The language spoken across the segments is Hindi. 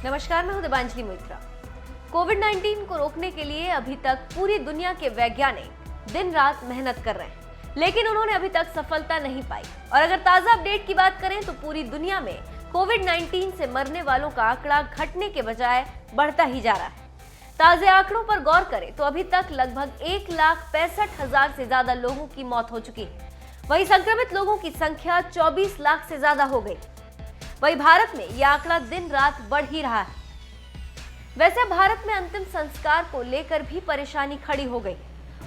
नमस्कार, मैं हूं दिबांजलि मोइत्रा। कोविड-19 को रोकने के लिए अभी तक पूरी दुनिया के वैज्ञानिक दिन रात मेहनत कर रहे हैं, लेकिन उन्होंने अभी तक सफलता नहीं पाई। और अगर ताजा अपडेट की बात करें तो पूरी दुनिया में कोविड-19 से मरने वालों का आंकड़ा घटने के बजाय बढ़ता ही जा रहा है। ताजे आंकड़ों पर गौर करें तो अभी तक लगभग 1,65,000 से ज्यादा लोगों की मौत हो चुकी है। वहीं संक्रमित लोगों की संख्या 24 लाख से ज्यादा हो गई। वहीं भारत में यह आंकड़ा दिन रात बढ़ ही रहा है। वैसे भारत में अंतिम संस्कार को लेकर भी परेशानी खड़ी हो गई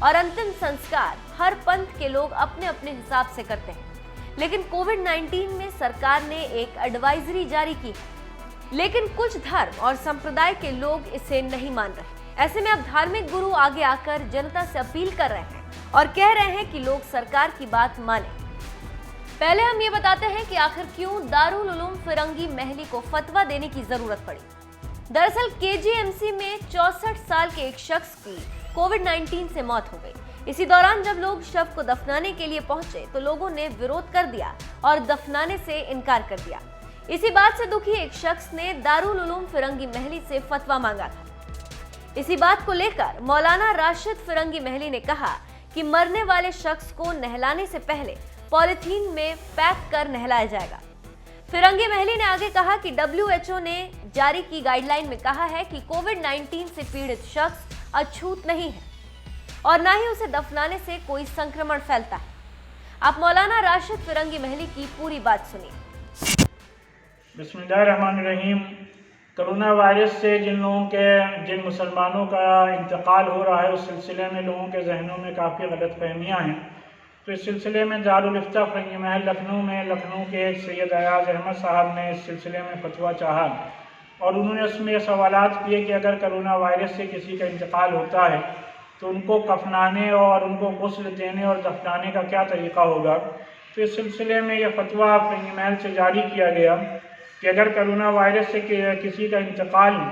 और अंतिम संस्कार हर पंथ के लोग अपने अपने हिसाब से करते हैं। लेकिन कोविड-19 में सरकार ने एक एडवाइजरी जारी की, लेकिन कुछ धर्म और संप्रदाय के लोग इसे नहीं मान रहे। ऐसे में अब धार्मिक गुरु आगे आकर जनता से अपील कर रहे हैं और कह रहे हैं कि लोग सरकार की बात माने। पहले हम ये बताते हैं कि आखिर क्यों दारुल उलूम फिरंगी महली को फतवा देने की जरूरत पड़ी। दरअसल केजीएमसी में 64 साल के एक शख्स की कोविड-19 से मौत हो गई। इसी दौरान जब लोग शव को दफनाने के लिए पहुंचे तो लोगों ने विरोध कर दिया और दफनाने से इनकार कर दिया। इसी बात से दुखी एक शख्स ने दारुल उलूम फिरंगी महली से फतवा मांगा था। इसी बात को लेकर मौलाना राशिद फिरंगी महली ने कहा कि मरने वाले शख्स को नहलाने से पहले पॉलिथीन में पैक कर नहलाया जाएगा। फिरंगी महली ने आगे कहा कि WHO ने जारी की गाइडलाइन में कहा है कि कोविड-19 से पीड़ित शख्स अछूत नहीं है और न ही उसे दफनाने से कोई संक्रमण फैलता है। आप मौलाना राशिद फिरंगी महली की पूरी बात सुनिए। बिस्मिल्लाहिर्रहमानिर्रहीम। कोरोना वायरस से जिन मुसलमानों का इंतकाल हो रहा है उस सिलसिले में लोगों के जहनों में काफ़ी गलतफहमियाँ हैं। तो इस सिलसिले में दारुल इफ्ता फिरंगी महल लखनऊ के सैयद अयाज अहमद साहब ने इस सिलसिले में फतवा चाहा और उन्होंने उसमें सवालात किए कि अगर कोरोना वायरस से किसी का इंतकाल होता है तो उनको कफनाने और उनको गुस्ल देने और दफनाने का क्या तरीक़ा होगा। तो इस सिलसिले में यह फतवा फिरंगी महल से जारी किया गया कि अगर कोरोना वायरस से किसी का इंतकाल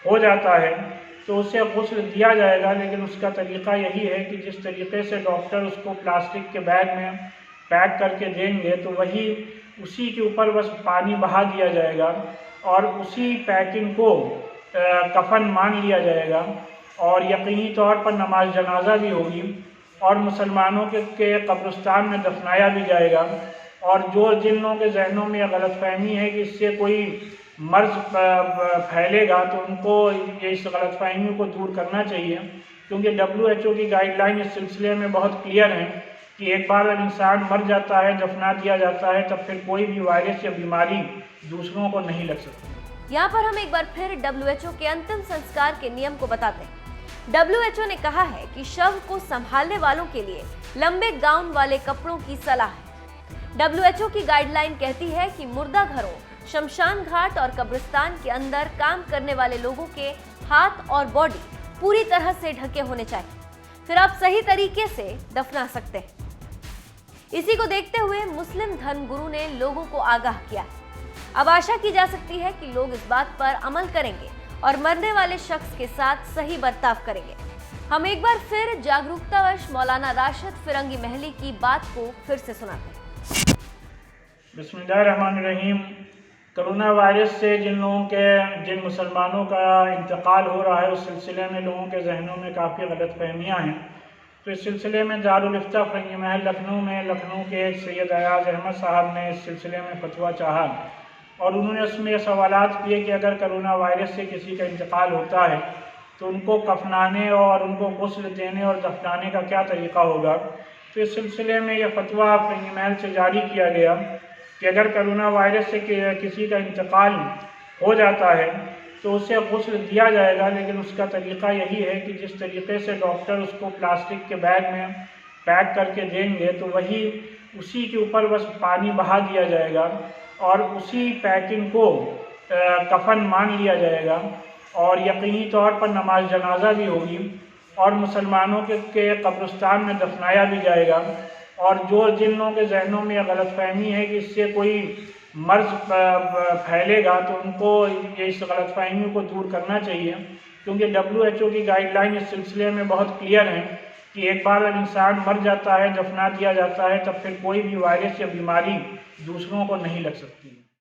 हो जाता है तो उसे गुस्ल दिया जाएगा, लेकिन उसका तरीक़ा यही है कि जिस तरीके से डॉक्टर उसको प्लास्टिक के बैग में पैक करके देंगे तो वही उसी के ऊपर बस पानी बहा दिया जाएगा और उसी पैकिंग को कफन मान लिया जाएगा और यकीनी तौर पर नमाज जनाजा भी होगी और मुसलमानों के कब्रिस्तान में दफनाया भी जाएगा। और जिन लोगों के जहनों में गलतफहमी है कि इससे कोई मर्ज फैलेगा तो उनको इस गलतफहमी को दूर करना चाहिए, क्योंकि WHO की गाइडलाइन इस सिलसिले में बहुत क्लियर है कि एक बार जब इंसान मर जाता है, दफना दिया जाता है, तब फिर कोई भी वायरस या बीमारी दूसरों को नहीं लग सकती। यहाँ पर हम एक बार फिर WHO के अंतिम संस्कार के नियम को बताते हैं। WHO ने कहा है कि शव को संभालने वालों के लिए लंबे गाउन वाले कपड़ों की सलाह है। WHO की गाइडलाइन कहती है कि मुर्दा घरों, शमशान घाट और कब्रिस्तान के अंदर काम करने वाले लोगों के हाथ और बॉडी पूरी तरह से ढके होने चाहिए, फिर आप सही तरीके से दफना सकते हैं। इसी को देखते हुए मुस्लिम धर्मगुरु ने लोगों को आगाह किया। अब आशा की जा सकती है कि लोग इस बात पर अमल करेंगे और मरने वाले शख्स के साथ सही बर्ताव करेंगे। हम एक बार फिर जागरूकतावश मौलाना राशिद फिरंगी महली की बात को फिर से सुनाते हैं। बिस्मिल्लाहिर्रहमानिर्रहीम। कोरोना वायरस से जिन मुसलमानों का इंतकाल हो रहा है उस सिलसिले में लोगों के जहनों में काफ़ी गलतफहमियाँ हैं। तो इस सिलसिले में दारुल इफ्ता फिरंगी महल लखनऊ के सैयद अयाज अहमद साहब ने इस सिलसिले में फतवा चाहा और उन्होंने उसमें सवालात किए कि अगर कोरोना वायरस से किसी का इंतकाल होता है तो उनको कफनाने और उनको गुस्ल देने और दफनाने का क्या तरीक़ा होगा। तो इस सिलसिले में यह फतवा फिरंगी महल से जारी किया गया कि अगर कोरोना वायरस से किसी का इंतकाल हो जाता है तो उसे गुस्ल दिया जाएगा, लेकिन उसका तरीक़ा यही है कि जिस तरीके से डॉक्टर उसको प्लास्टिक के बैग में पैक करके देंगे तो वही उसी के ऊपर बस पानी बहा दिया जाएगा और उसी पैकिंग को कफन मान लिया जाएगा और यकीनी तौर पर नमाज जनाजा भी होगी और मुसलमानों के कब्रिस्तान में दफनाया भी जाएगा। और जिन लोगों के जहनों में गलतफहमी है कि इससे कोई मर्ज फैलेगा तो उनको इस गलतफहमी को दूर करना चाहिए, क्योंकि WHO की गाइडलाइन इस सिलसिले में बहुत क्लियर है कि एक बार जब इंसान मर जाता है, दफना दिया जाता है, तब फिर कोई भी वायरस या बीमारी दूसरों को नहीं लग सकती।